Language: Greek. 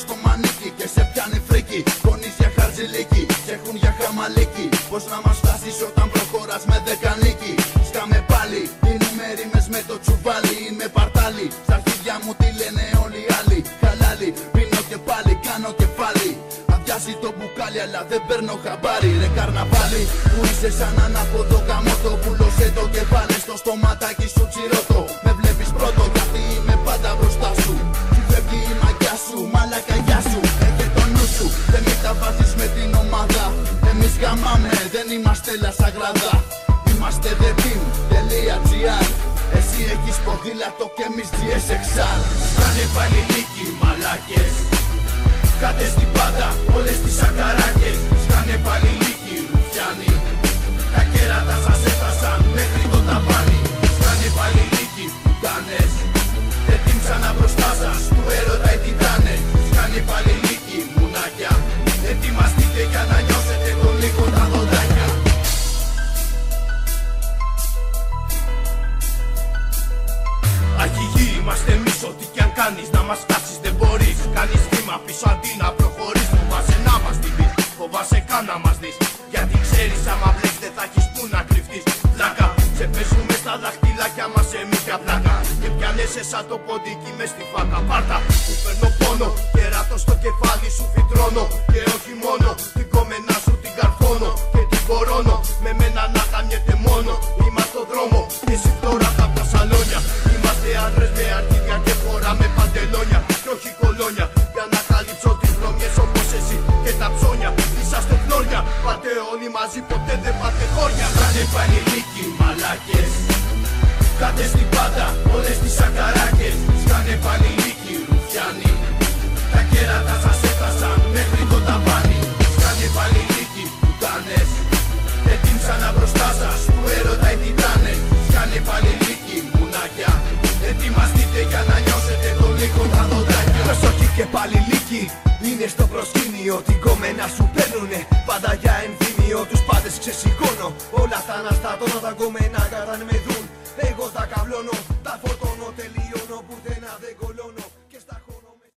στο μανίκι και σε πιάνει φρίκι. Γονείς για χαρτζηλίκι και έχουν για χαμαλίκι. Πώς να μας φτάσεις όταν προχωράς με δεκανίκι. Σκάμε πάλι, δίνουμε ρήμες με το τσουβάλι. Είμαι παρτάλι, στα αρχίδια μου τι λένε όλοι οι άλλοι. Χαλάλι, πίνω και πάλι, κάνω κεφάλι. Αδειάζει το μπουκάλι αλλά δεν παίρνω χαμπάρι. Ρε καρναβάλι, που είσαι σαν ανάποδο καμότο. Πουλώσε το κεφάλι στο στοματάκι σου τσιρότο. Με βλέπεις πρώτο γιατί είμαι πάντα μπροστά σου. Τι φεύγει η μαγιά σου, μαλάκα γεια σου. Έχε το νου σου, δεν μη τα βάζεις με την ομάδα. Εμείς γαμάμε, δεν είμαστε λασαγράδα. Είμαστε theteam.gr. Εσύ έχεις ποδήλατο και εμείς GSXR. Κάνε πάλι νίκη μαλάκες. Κάτε στην πάντα όλες τις σακαράκες. Σκάνε πάλι νίκη ρουφιάνοι. Τα κέρατα σας έφτασαν μέχρι το ταβάνι. Σκάνε πάλι νίκη πουτάνες. Δεν ξανά μπροστά σας του έρωτα οι τιτάνες. Σκάνε πάλι νίκη μουνάκια. Ετοιμαστείτε για να νιώσετε τον λίγο τα δοντάκια. Αρχηγοί είμαστε εμείς, ό,τι κι αν κάνεις να μας φτάσεις δεν μπορείς. Κάνεις βήμα πίσω αντί να προχωρείς. Φοβάσαι να μας τη δεις, φοβάσαι καν να μας δεις. Γιατί ξέρεις άμα μπλέξεις δεν θα έχεις που να κρυφτείς. Πλάκα, σε παίζουμε στα δαχτυλάκια μας εμείς για πλάκα. Και πιάνεσαι σαν το ποντίκι μες στη φάκα. Πάρτα, που παίρνω πόνο, κεράτο στο κεφάλι σου φυτρώνω. Και όχι μόνο, την κομμένα σου την καρφώνω. Και την κορώνω, με μένα να γαμιέται μόνο. Είμαστε στο δρόμο, και εσύ τώρα θα τα σαλόνια. Είμαστε άντρες με αρχίδια και φοράμε παντελόνια. Και όχι κολόνια, για να καλύψω τις βρωμιές όπως εσύ και τα ψώνια. Είσαστε φλόρια, πάτε όλοι μαζί, ποτέ δεν πάτε χώρια. Κάνε πάλι νίκη μαλάκες. Κάτε στην πάντα όλες τις σακαράκες. Σκάνε πάλι νίκη ρουφιάνοι. Τα κέρατα σας έφτασαν μέχρι το ταβάνι. Σκάνε πάλι νίκη πουτάνες. Δεν ξανά μπροστά σας του έρωτα οι τιτάνες. Σκάνε πάλι νίκη μουνάκια. Ετοιμαστείτε για να νιώσετε τον λίγο τα δοντάκια. Προσοχή και πάλι νίκη είναι στο προσκήνιο. Την κομμένα σου παίρνουνε πάντα για ενθύμιο. Τους πάντες ξεσηκώνω, όλα θα αναστατώνω. Τα κομμένα κατά με δουν, εγώ τα καβλώνω. Τα φορτώνω, τελειώνω που